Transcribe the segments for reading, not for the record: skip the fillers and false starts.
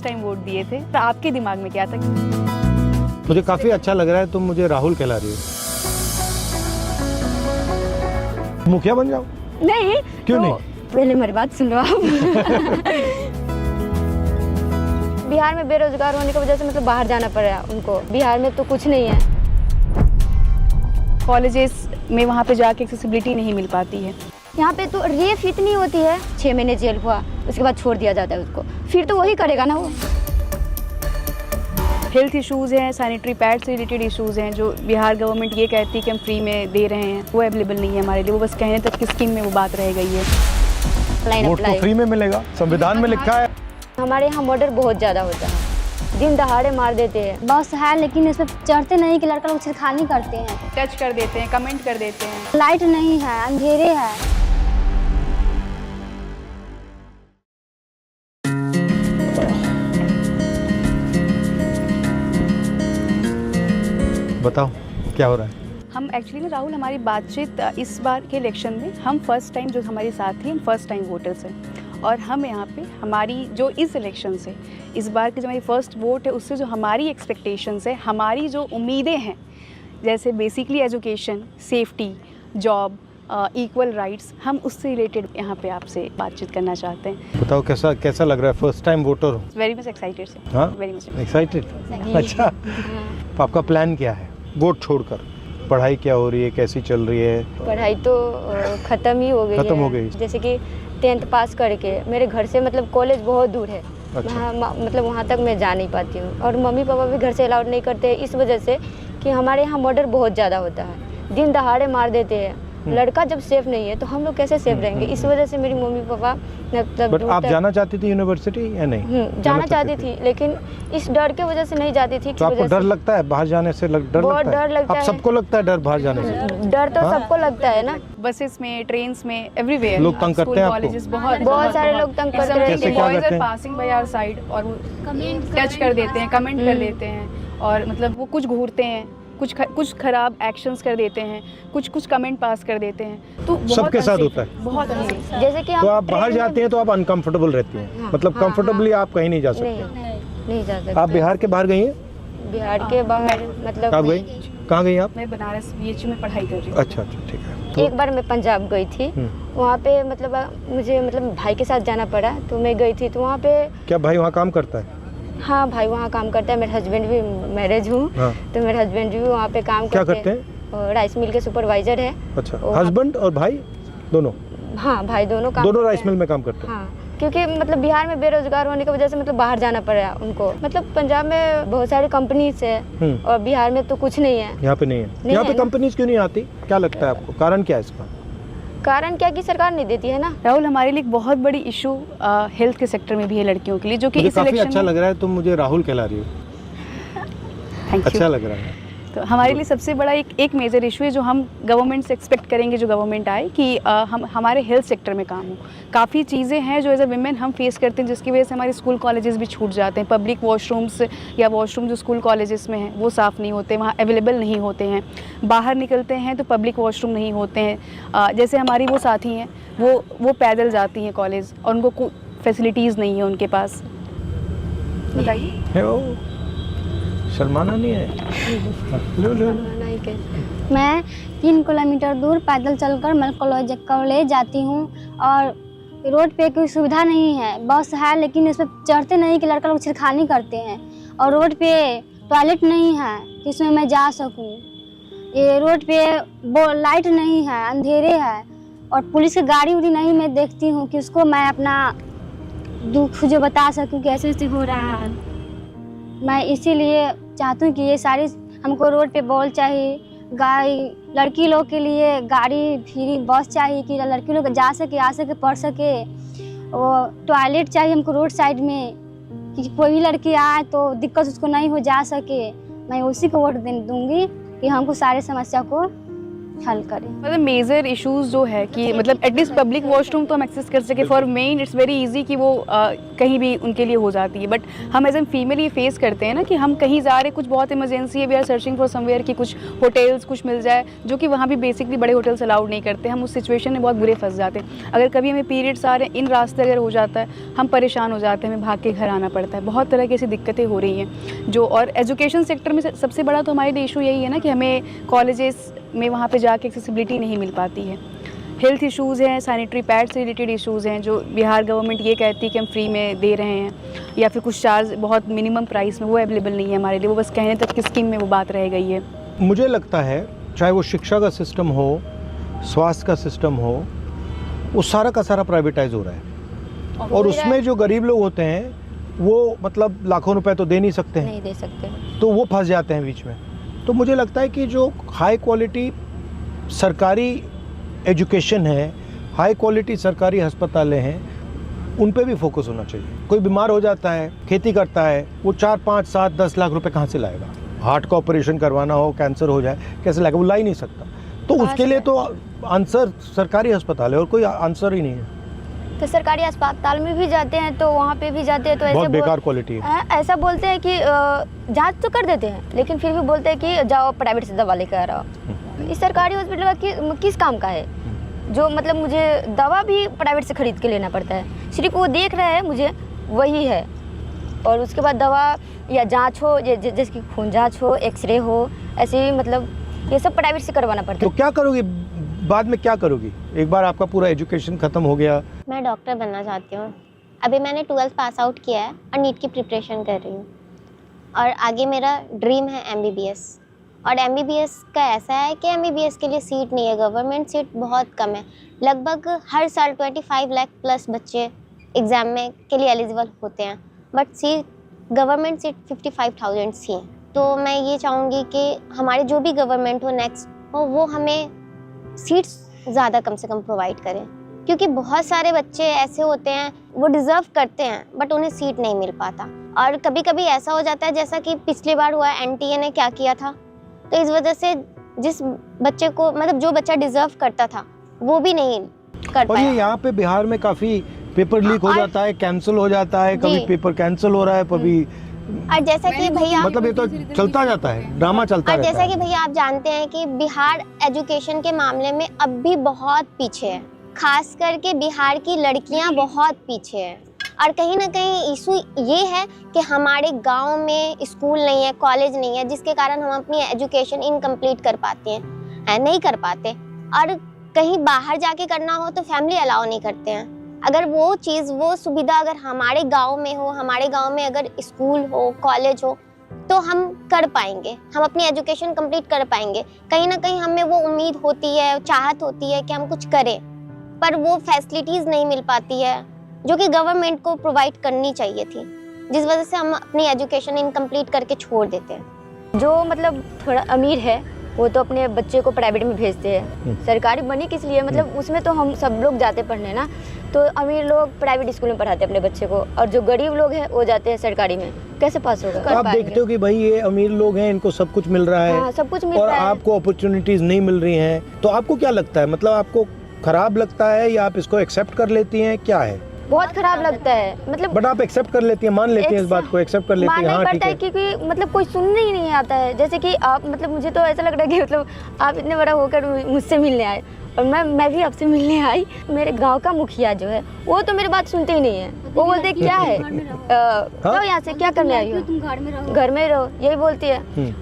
Time vote दिए थे तो आपके दिमाग में क्या था? मुझे काफी अच्छा लग रहा है, तुम मुझे राहुल कहला रही हो। मुखिया बन जाओ। नहीं क्यों तो नहीं? पहले मेरी बात सुन लो आप। बिहार में बेरोजगार होने की वजह से मतलब बाहर जाना पड़ रहा उनको। बिहार में तो कुछ नहीं है, कॉलेजेस में वहाँ पे जाके एक्सेसिबिलिटी नहीं मिल पाती है। यहाँ पे तो रेप इतनी होती है, 6 महीने जेल हुआ उसके बाद छोड़ दिया जाता है उसको, फिर तो वही करेगा ना वो। हेल्थ इश्यूज़ हैं, सैनिटरी पैड से रिलेटेड इश्यूज़ हैं जो बिहार गवर्नमेंट ये कहती है कि हम फ्री में दे रहे हैं, वो अवेलेबल नहीं है हमारे लिए। वो बस कहने तक की स्कीम में वो बात रह गई है। वोट तो फ्री में मिलेगा, संविधान में लिखा है। हमारे यहाँ मर्डर बहुत ज़्यादा होता है, दिन दहाड़े मार देते हैं। बस है लेकिन इस पर चढ़ते नहीं कि लड़का लोग छिड़खानी करते हैं, टच कर देते हैं, कमेंट कर देते हैं। लाइट नहीं है, अंधेरे है। बताओ क्या हो रहा है? हम एक्चुअली ना राहुल, हमारी बातचीत इस बार के इलेक्शन में हम फर्स्ट टाइम जो हमारे साथ ही हम फर्स्ट टाइम वोटर्स हैं, और हम यहाँ पे हमारी जो इस इलेक्शन से इस बार की जो हमारी फर्स्ट वोट है उससे जो हमारी एक्सपेक्टेशंस है, हमारी जो उम्मीदें हैं, जैसे basically education, safety, job, equal rights, हम उससे रिलेटेड यहाँ पे आपसे बातचीत करना चाहते हैं। बताओ कैसा लग रहा है? फर्स्ट टाइम वोटर हो? Very much excited sir. हाँ, वेरी मच एक्साइटेड। अच्छा, तो आपका प्लान क्या है वोट छोड़कर? पढ़ाई क्या हो रही है, कैसी चल रही है? पढ़ाई तो ख़त्म ही हो गई है। खत्म हो गई। जैसे कि 10th पास करके मेरे घर से मतलब कॉलेज बहुत दूर है। अच्छा। मतलब वहाँ तक मैं जा नहीं पाती हूँ, और मम्मी पापा भी घर से अलाउड नहीं करते इस वजह से कि हमारे यहाँ मर्डर बहुत ज़्यादा होता है, दिन दहाड़े मार देते हैं। लड़का जब सेफ नहीं है तो हम लोग कैसे सेफ रहेंगे? इस वजह से मेरी मम्मी पापा मतलब। बट आप जाना चाहती थी यूनिवर्सिटी या नहीं? जाना चाहती थी, लेकिन इस डर के वजह से नहीं जाती थी। तो आपको डर लगता है बाहर जाने से? बहुत डर लगता है। आप सबको लगता है डर बाहर जाने से? डर तो सबको लगता है ना, बसेस में, ट्रेन्स में, एवरीवेयर लोग तंग करते हैं आपको? कॉलेजेस बहुत सारे लोग तंग करते हैं। कैसे क्या करते हैं? पासिंग बाय आवर साइड और वो टच कर देते हैं, कमेंट कर देते हैं, और मतलब वो कुछ घूरते हैं, कुछ खराब एक्शंस कर देते हैं, कुछ कमेंट पास कर देते हैं। तो सबके साथ होता है? बहुत जैसे कि तो आप बाहर जाते हैं तो आप अनकंफर्टेबल रहती हैं? हाँ, मतलब कंफर्टेबली आप कहीं नहीं जा सकते? नहीं जा सकते। आप बिहार के बाहर गई हैं? बिहार के बाहर मतलब कब गई? कहाँ गई आप? मैं बनारस BHU में पढ़ाई कर रही हूँ। अच्छा, ठीक है। एक बार मैं पंजाब गई थी, वहाँ पे मतलब मुझे मतलब भाई के साथ जाना पड़ा, तो मैं गई थी। तो वहाँ पे क्या भाई वहाँ काम करता है? हाँ, भाई वहाँ काम करता है। मेरे हस्बैंड भी मैरिज हूँ। हाँ। तो मेरे हस्बैंड भी वहाँ पे काम क्या करते हैं? राइस मिल के सुपरवाइजर है। अच्छा, हस्बैंड और भाई दोनों? हाँ, भाई दोनों राइस मिल में काम करते हैं। हाँ, क्योंकि मतलब बिहार में बेरोजगार होने की वजह से मतलब बाहर जाना पड़ रहा उनको। मतलब पंजाब में बहुत सारी कंपनीज है और बिहार में तो कुछ नहीं है। यहाँ पे नहीं है। यहाँ पे कंपनीज क्यों नहीं आती? क्या लगता है आपको, कारण क्या है इसका? कारण क्या कि सरकार नहीं देती है ना राहुल। हमारे लिए एक बहुत बड़ी इशू हेल्थ के सेक्टर में भी है लड़कियों के लिए, जो कि इस काफी इलेक्शन अच्छा लग रहा है, तुम मुझे राहुल कहला रही हो। अच्छा लग रहा है। तो हमारे लिए सबसे बड़ा एक मेजर इशू है जो हम गवर्नमेंट से एक्सपेक्ट करेंगे, जो गवर्नमेंट आए, कि हम हमारे हेल्थ सेक्टर में काम हो। काफ़ी चीज़ें हैं जो एज अ विमेन हम फेस करते हैं, जिसकी वजह से हमारे स्कूल कॉलेजेस भी छूट जाते हैं। पब्लिक वॉशरूम्स या वॉशरूम जो स्कूल कॉलेजेस में हैं वो साफ़ नहीं होते, वहाँ अवेलेबल नहीं होते हैं। बाहर निकलते हैं तो पब्लिक वॉशरूम नहीं होते हैं। जैसे हमारी वो साथी हैं, वो पैदल जाती हैं कॉलेज, और उनको फैसिलिटीज़ नहीं है उनके पास। बताइए। शर्माना नहीं है। मैं 3 किलोमीटर दूर पैदल चलकर मैं कॉलेज जाती हूँ, और रोड पे कोई सुविधा नहीं है। बस है लेकिन इस पर चढ़ते नहीं कि लड़का लोग छिड़खानी करते हैं, और रोड पे टॉयलेट नहीं है कि इसमें मैं जा सकूँ। ये रोड पे लाइट नहीं है, अंधेरे है, और पुलिस की गाड़ी उड़ी नहीं मैं देखती हूँ कि उसको मैं अपना दुख जो बता सकूँ कि ऐसे हो रहा है। मैं इसीलिए चाहती हूँ कि ये सारी हमको रोड पे बॉल चाहिए, लड़की लोग के लिए गाड़ी फ्री बस चाहिए कि लड़की लोग जा सके, आ सके, पढ़ सके, और टॉयलेट चाहिए हमको रोड साइड में कि कोई भी लड़की आए तो दिक्कत उसको नहीं हो जा सके। मैं उसी को वोट दूंगी कि हमको सारे समस्या को हल करें। मतलब मेजर इश्यूज जो है कि मतलब एटलीस्ट पब्लिक वॉशरूम तो हम एक्सेस कर सके। For main it's very easy कि वो कहीं भी उनके लिए हो जाती है, बट हम एज एन फीमेल ये फेस करते हैं ना कि हम कहीं जा रहे, कुछ बहुत इमरजेंसी है, we are searching for somewhere कि कुछ होटल्स कुछ मिल जाए, जो कि वहाँ भी बेसिकली बड़े होटल्स अलाउड नहीं करते। हम उस सिचुएशन में बहुत बुरे फंस जाते हैं। अगर कभी हमें पीरियड्स आ रहे हैं, इन रास्ते अगर हो जाता है, हम परेशान हो जाते हैं, हमें भाग के घर आना पड़ता है। बहुत तरह की ऐसी दिक्कतें हो रही हैं जो, और एजुकेशन सेक्टर में सबसे बड़ा तो हमारे लिए इशू यही है ना कि हमें कॉलेजेस में वहाँ पे जाके एक्सेसिबिलिटी नहीं मिल पाती है। हेल्थ इश्यूज़ हैं, सैनिटरी पैड से रिलेटेड इश्यूज़ हैं जो बिहार गवर्नमेंट ये कहती है कि हम फ्री में दे रहे हैं, या फिर कुछ चार्ज बहुत मिनिमम प्राइस में, वो अवेलेबल नहीं है हमारे लिए। वो बस कहने तक की स्कीम में वो बात रह गई है। मुझे लगता है चाहे वो शिक्षा का सिस्टम हो, स्वास्थ्य का सिस्टम हो, वो सारा का सारा प्राइवेटाइज हो रहा है, और उसमें जो गरीब लोग होते हैं वो मतलब लाखों रुपए तो दे नहीं सकते हैं, नहीं दे सकते, तो वो फंस जाते हैं बीच में। तो मुझे लगता है कि जो हाई क्वालिटी सरकारी एजुकेशन है, हाई क्वालिटी सरकारी अस्पतालें हैं, उन पे भी फोकस होना चाहिए। कोई बीमार हो जाता है, खेती करता है, वो 4, 5, 7, 10 लाख रुपए कहाँ से लाएगा? हार्ट का ऑपरेशन करवाना हो, कैंसर हो जाए, कैसे लाएगा? वो ला ही नहीं सकता। तो उसके लिए तो आंसर सरकारी अस्पताल है, और कोई आंसर ही नहीं है। तो सरकारी अस्पताल में भी जाते हैं तो वहाँ पे भी जाते हैं तो बहुत ऐसे बेकार क्वालिटी है। ऐसा बोलते हैं कि जांच तो कर देते हैं, लेकिन फिर भी बोलते हैं कि जाओ प्राइवेट से दवा लेकर आओ। इस सरकारी हॉस्पिटल का किस काम का है? जो मतलब मुझे दवा भी प्राइवेट से खरीद के लेना पड़ता है, सिर्फ वो देख रहा है मुझे वही है, और उसके बाद दवा या जांच हो, जैसे कि खून जांच हो, एक्सरे हो, ऐसे ही मतलब ये सब प्राइवेट से करवाना पड़ता है। तो क्या करोगी बाद में, क्या करोगी एक बार आपका पूरा एजुकेशन खत्म हो गया? मैं डॉक्टर बनना चाहती हूँ। अभी मैंने 12th पास आउट किया है और नीट की प्रिपरेशन कर रही हूँ, और आगे मेरा ड्रीम है MBBS। और MBBS का ऐसा है कि MBBS के लिए सीट नहीं है, गवर्नमेंट सीट बहुत कम है। लगभग हर साल 25 लाख प्लस बच्चे एग्ज़ाम में के लिए एलिजिबल होते हैं, बट सीट गवर्नमेंट सीट 55,000 सी है। तो मैं ये चाहूँगी कि हमारे जो भी गवर्नमेंट हो नेक्स्ट हो, वो हमें सीट्स ज़्यादा कम से कम प्रोवाइड करें, क्योंकि बहुत सारे बच्चे ऐसे होते हैं वो डिज़र्व करते हैं बट उन्हें सीट नहीं मिल पाता। और कभी कभी ऐसा हो जाता है जैसा कि पिछली बार हुआ, NTA ने क्या किया था, तो इस वजह से जिस बच्चे को मतलब जो बच्चा डिज़र्व करता था वो भी नहीं कर और पाया। ये यहाँ पे बिहार में काफ़ी पेपर लीक हो जाता है, कैंसिल हो जाता है, कभी जी। पेपर कैंसिल हो रहा है, कभी और जैसा कि भैया मतलब ये तो चलता जाता है, ड्रामा चलता और रहता जैसा है। कि भैया आप जानते हैं कि बिहार एजुकेशन के मामले में अब भी बहुत पीछे है, खास करके बिहार की लड़कियां बहुत पीछे हैं। और कहीं ना कहीं इशू ये है कि हमारे गांव में स्कूल नहीं है, कॉलेज नहीं है, जिसके कारण हम अपनी एजुकेशन इनकम्प्लीट कर पाते हैं, नहीं कर पाते। और कहीं बाहर जाके करना हो तो फैमिली अलाउ नहीं करते हैं। अगर वो चीज़, वो सुविधा अगर हमारे गांव में हो, हमारे गांव में अगर स्कूल हो, कॉलेज हो, तो हम कर पाएंगे, हम अपनी एजुकेशन कंप्लीट कर पाएंगे। कहीं ना कहीं हमें वो उम्मीद होती है, चाहत होती है कि हम कुछ करें, पर वो फैसिलिटीज़ नहीं मिल पाती है जो कि गवर्नमेंट को प्रोवाइड करनी चाहिए थी, जिस वजह से हम अपनी एजुकेशन इनकम्प्लीट करके छोड़ देते हैं। जो मतलब थोड़ा अमीर है वो तो अपने बच्चे को प्राइवेट में भेजते हैं, सरकारी बनी किस लिए, मतलब उसमें तो हम सब लोग जाते पढ़ने ना, तो अमीर लोग प्राइवेट स्कूल में पढ़ाते हैं अपने बच्चे को, और जो गरीब लोग हैं वो जाते हैं सरकारी में। कैसे पास होगा? तो आप देखते हो कि भाई ये अमीर लोग हैं, इनको सब कुछ मिल रहा है, हाँ, सब कुछ मिल और रहा है। आपको अपॉर्चुनिटीज नहीं मिल रही हैं, तो आपको क्या लगता है, मतलब आपको खराब लगता है या आप इसको एक्सेप्ट कर लेती हैं, क्या है? बहुत खराब लगता है, मतलब बट आप एक्सेप्ट कर लेती हैं, मान लेती हैं इस बात को, एक्सेप्ट कर लेती हैं, मानना हाँ ही ठीक पड़ता है। है, क्योंकि मतलब कोई सुनने ही नहीं आता है। जैसे कि आप मतलब मुझे तो ऐसा लग रहा है कि मतलब आप इतने बड़ा होकर मुझसे मिलने आए, और मैं भी आपसे मिलने आई। मेरे गांव का मुखिया जो है वो तो मेरी बात सुनते ही नहीं है, वो बोलते हैं क्या है, जाओ यहाँ से, क्या करने आई हो, तुम घर में रहो, घर में रहो, यही बोलती है।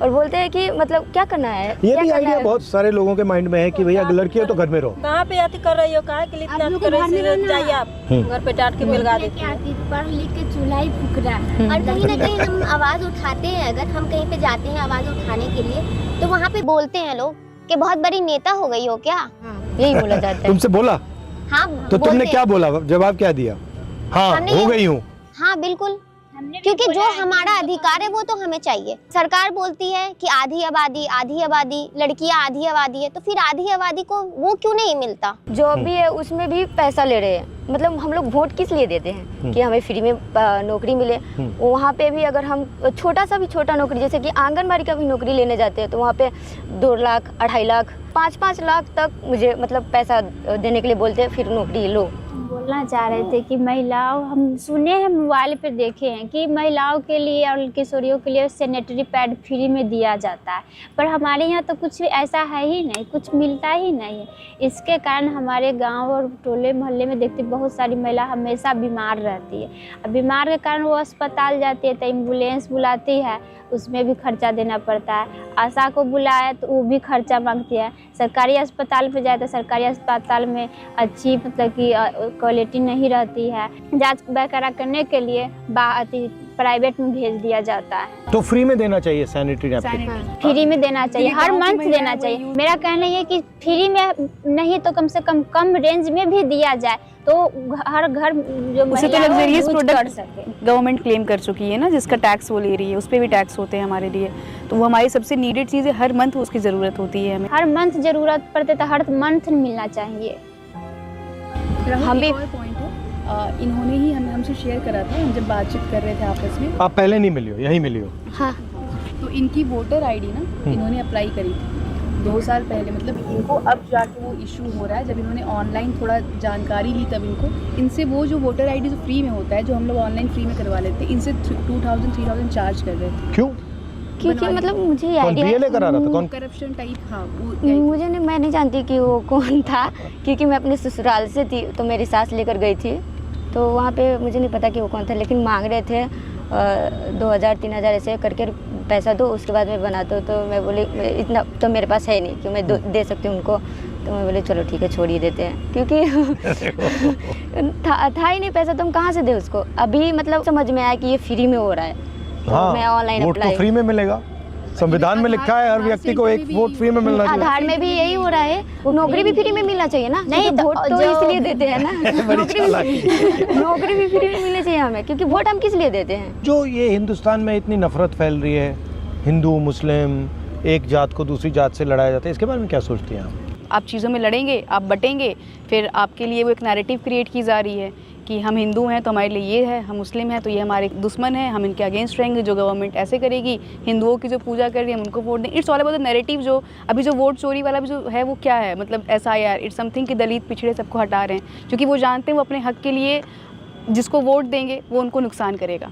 और बोलते हैं कि मतलब क्या करना है, ये क्या भी करना आइडिया है? बहुत सारे लोगों के माइंड में है कि भैया लड़की है तो घर में रहो। कहाँ पे अति कर रही हो, काहे के लिए इतना अति कर रही हो? जाइए आप घर पे डांट के मिलगा देती है। पढ़ लिख के चूल्हा ही फूक रहा है। और कहीं ना कहीं हम आवाज़ उठाते हैं, अगर हम कहीं पे जाते हैं आवाज़ उठाने के लिए, तो वहाँ पे बोलते हैं लोग कि बहुत बड़ी नेता हो गई हो क्या, यही बोला जाता है। तुमसे बोला हाँ तो तुमने बोलते क्या हैं। बोला, जवाब क्या दिया? हाँ हमने हो ये- गई हूँ। हाँ बिल्कुल, क्योंकि जो हमारा अधिकार है वो तो हमें चाहिए। सरकार बोलती है कि आधी आबादी, लड़कियां आधी आबादी है, तो फिर आधी आबादी को वो क्यों नहीं मिलता? जो भी है उसमें भी पैसा ले रहे हैं। मतलब हम लोग वोट किस लिए देते हैं कि हमें फ्री में नौकरी मिले। वहाँ पे भी अगर हम छोटा सा भी छोटा नौकरी, जैसे कि आंगनबाड़ी का भी नौकरी लेने जाते हैं, तो वहाँ पे 2 लाख, 2.5 लाख, 5-5 लाख तक मुझे मतलब पैसा देने के लिए बोलते हैं, फिर नौकरी लो। बोलना चाह रहे थे कि महिलाओं, हम सुने हैं, मोबाइल पर देखे हैं कि महिलाओं के लिए और किशोरियों के लिए सैनिटरी पैड फ्री में दिया जाता है, पर हमारे यहाँ तो कुछ भी ऐसा है ही नहीं, कुछ मिलता ही नहीं है। इसके कारण हमारे गांव और टोले मोहल्ले में देखते बहुत सारी महिला हमेशा बीमार रहती है। अब बीमार के कारण वो अस्पताल जाती है तो एम्बुलेंस बुलाती है, उसमें भी खर्चा देना पड़ता है। आशा को बुलाया तो वो भी खर्चा मांगती है। सरकारी अस्पताल पे जाए तो सरकारी अस्पताल में अच्छी मतलब कि क्वालिटी नहीं रहती है। जांच वगैरह करने के लिए प्राइवेट में भेज दिया जाता है। तो फ्री में देना चाहिए सैनिटरी नैपकिन, फ्री में देना चाहिए, हर मंथ देना चाहिए। मेरा कहना ये कि फ्री में नहीं तो कम से कम रेंज में भी दिया जाए, तो हर घर जो उसे तो लग्जरियस प्रोडक्ट सके। गवर्नमेंट क्लेम कर चुकी है ना, जिसका टैक्स वो ले रही है, उस पर भी टैक्स होते हैं हमारे लिए, तो वो हमारी सबसे नीडेड चीज़ है। हर मंथ उसकी ज़रूरत होती है हमें, हर मंथ ज़रूरत पड़ते तो हर मंथ मिलना चाहिए। हम भी पॉइंट है, इन्होंने ही हमसे शेयर करा था, हम जब बातचीत कर रहे थे आपस में। आप पहले नहीं मिली हो, यहीं मिली हो? हाँ, तो इनकी वोटर आईडी ना इन्होंने अप्लाई करी थी 2 साल पहले। मतलब इनको अब जाके वो इशू हो रहा है, जब इन्होंने ऑनलाइन थोड़ा जानकारी ली तब इनसे वो जो वोटर आईडी जो फ्री में होता है, जो हम लोग ऑनलाइन फ्री में करवा लेते हैं, इनसे 2000-3000 चार्ज कर रहे थे। क्यों? क्योंकि मतलब मुझे आइडिया BLA करा रहा था कौन? Corruption type. हाँ, मुझे नहीं, मैं नहीं जानती कि वो कौन था, क्योंकि मैं अपने ससुराल से थी तो मेरी सास लेकर गई थी, तो वहाँ पे मुझे नहीं पता कि वो कौन था, लेकिन मांग रहे थे 2000-3000 ऐसे करके पैसा दो, उसके बाद मैं बना दो। तो मैं बोली इतना तो मेरे पास है नहीं कि मैं दे सकती हूँ उनको, तो मैं बोली चलो ठीक है छोड़ ही देते हैं, क्योंकि था ही नहीं पैसा, तो हम कहाँ से दे उसको। अभी मतलब समझ में आया कि ये फ्री में हो रहा है, तो मैं ऑनलाइन वोट तो अप्लाई। फ्री में मिलेगा, संविधान में लिखा है हर व्यक्ति को एक वोट फ्री में मिलना चाहिए। आधार में भी यही हो रहा है, नौकरी भी फ्री में मिलना चाहिए ना। नहीं तो वोट तो इसलिए देते हैं ना, नौकरी भी फ्री में मिलनी चाहिए हमें, क्योंकि वोट हम किस लिए देते हैं। जो ये हिंदुस्तान में इतनी नफरत फैल रही है, हिंदू मुस्लिम, एक जात को दूसरी जात से लड़ाया जाता है, इसके बारे में क्या सोचती हैं आप? आप चीज़ों में लड़ेंगे, आप बटेंगे, फिर आपके लिए वो एक नैरेटिव क्रिएट की जा रही है कि हम हिंदू हैं तो हमारे लिए ये है, हम मुस्लिम हैं तो ये हमारे दुश्मन हैं, हम इनके अगेंस्ट रहेंगे, जो गवर्नमेंट ऐसे करेगी, हिंदुओं की जो पूजा कर रही है हम उनको वोट देंगे। It's all about the narrative. जो अभी जो वोट चोरी वाला भी जो है वो क्या है, मतलब SIR, इट्स समथिंग कि दलित पिछड़े सबको हटा रहे हैं, क्योंकि वो जानते हैं वो अपने हक के लिए जिसको वोट देंगे वो उनको नुकसान करेगा,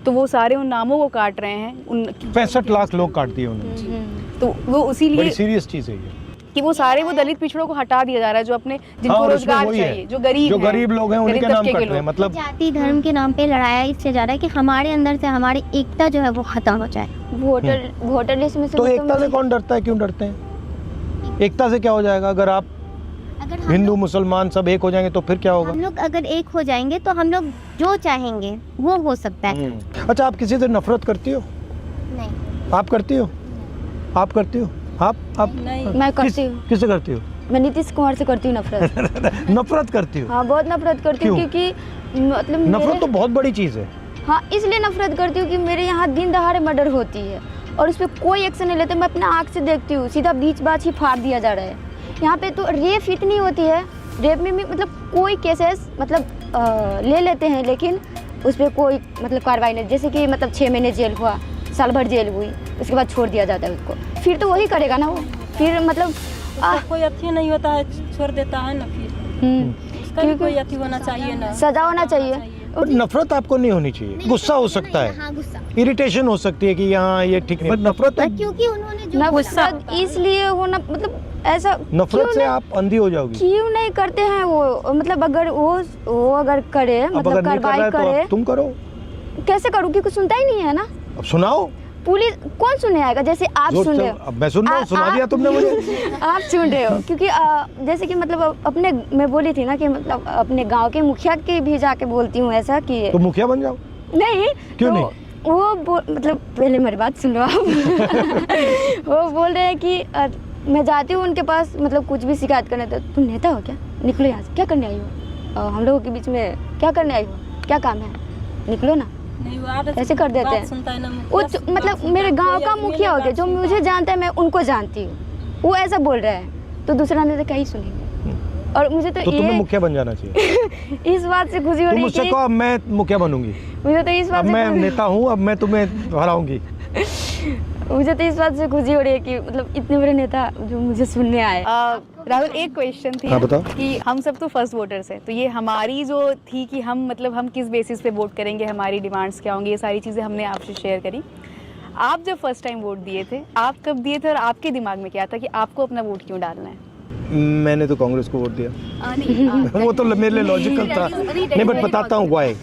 तो वो सारे उन नामों को काट रहे हैं। 65 लाख लोग काट दिए उन्होंने, तो वो उसी लिए बड़ी सीरियस चीज़ है ये कि वो सारे वो दलित पिछड़ों को हटा दिया जा रहा है, जो अपने जिनको रोजगार चाहिए, जो गरीब लोग हैं उनके नाम कट रहे हैं। मतलब जाति धर्म के नाम पे लड़ाया इससे जा रहा है कि हमारे अंदर से हमारी एकता जो है वो खत्म हो जाए। वोटर लिस्ट में से तो एकता से कौन डरता है, क्यों डरते हैं? एकता से क्या हो जाएगा? अगर आप हिंदू मुसलमान सब एक हो जाएंगे तो फिर क्या होगा? हम लोग अगर एक हो जाएंगे तो हम लोग जो चाहेंगे वो हो सकता है। अच्छा, आप किसी से नफरत करती हो? नहीं। आप करती हो? आप करती हो? आप मैं करती हूँ। किससे करती हो? मैं नीतीश कुमार से करती हूँ नफरत। नफरत करती हो? हाँ, बहुत नफरत करती हूँ, क्योंकि मतलब नफरत तो बहुत बड़ी चीज़ है। हाँ, इसलिए नफरत करती हूँ कि मेरे यहाँ दिन दहाड़े मर्डर होती है और उस पर कोई एक्शन नहीं लेते। मैं अपने आँख से देखती हूँ, सीधा बीच बाच ही फाड़ दिया जा रहा है। यहाँ पे तो रेप इतनी होती है, रेप में भी मतलब कोई केसेस मतलब ले लेते हैं, लेकिन उस पर कोई मतलब कार्रवाई नहीं। जैसे कि मतलब 6 महीने जेल हुआ, साल भर जेल हुई, उसके बाद छोड़ दिया जाता है उसको, फिर तो वही करेगा ना वो, फिर मतलब कोई अच्छी नहीं होता है, छोड़ देता है ना, फिर उसका भी कोई अच्छी होना चाहिए ना, सजा होना चाहिए। और नफरत आपको नहीं होनी चाहिए, गुस्सा हो सकता है, हाँ, गुस्सा, इरिटेशन हो सकती है कि यहाँ ये ठीक नहीं, नफरत क्योंकि उन्होंने जो नफरत इसलिए होना मतलब ऐसा नफरत से आप अंधी हो जाओगी। क्यों नहीं करते हैं वो, मतलब अगर वो अगर करे, मतलब कार्रवाई करे, तुम करो। कैसे करूँ, क्योंकि सुनता ही नहीं है ना। अब सुनाओ, पुलिस कौन सुने आएगा? जैसे आप सुन रहे हो, अब मैं सुन रहा हूँ, सुना दिया तुमने मुझे। आप सुन रहे हो, क्योंकि जैसे कि मतलब अपने मैं बोली थी ना कि मतलब अपने गांव के मुखिया के भी जाके बोलती हूँ ऐसा कि तो मुखिया बन जाओ। नहीं, क्यों तो नहीं? वो मतलब पहले मेरी बात सुन लो आप। वो बोल रहे हैं कि मैं जाती हूँ उनके पास, मतलब कुछ भी शिकायत करने, तो तुम नेता हो क्या, निकलो यहाँ से, क्या करने आई हो, हम लोगों के बीच में क्या करने आई हो, क्या काम है, निकलो ना। नहीं वो आदत ऐसे कर देते बात हैं। सुनता है ना वो मुखिया, बात मतलब सुनता मेरे है, गांव कोई का आदमी मुखिया नहीं हो गया, बात जो सुनता मुझे जानता है मैं उनको जानती हूँ, वो ऐसा बोल रहा है, तो दूसरा ने तो क्या ही सुनेंगे। और मुझे तो तो तुम्हें ये मुखिया बन जाना चाहिए। इस बात से खुशी हो तुम रही है मुझसे कि कहो अब मैं मुखिया बनूंगी, मुझे तो इस अब बात से मैं नेता हूँ, अब मैं तुम्हें हराऊंगी। मुझे तो इस बात से खुशी हो रही है कि मतलब इतने बड़े नेता जो मुझे सुनने आए। राहुल, एक क्वेश्चन थी हाँ, बताओ। कि हम सब तो फर्स्ट वोटर्स हैं, तो ये हमारी जो थी कि हम मतलब हम किस बेसिस पे वोट करेंगे, हमारी डिमांड्स क्या होंगी, ये सारी चीज़ें हमने आपसे शेयर करी। आप जब फर्स्ट टाइम वोट दिए थे, आप कब दिए थे और आपके दिमाग में क्या था कि आपको अपना वोट क्यों डालना है? मैंने तो कांग्रेस को वोट दिया। वो तो मेरे लिए लॉजिकल था। नहीं, बट बताता हूँ व्हाई।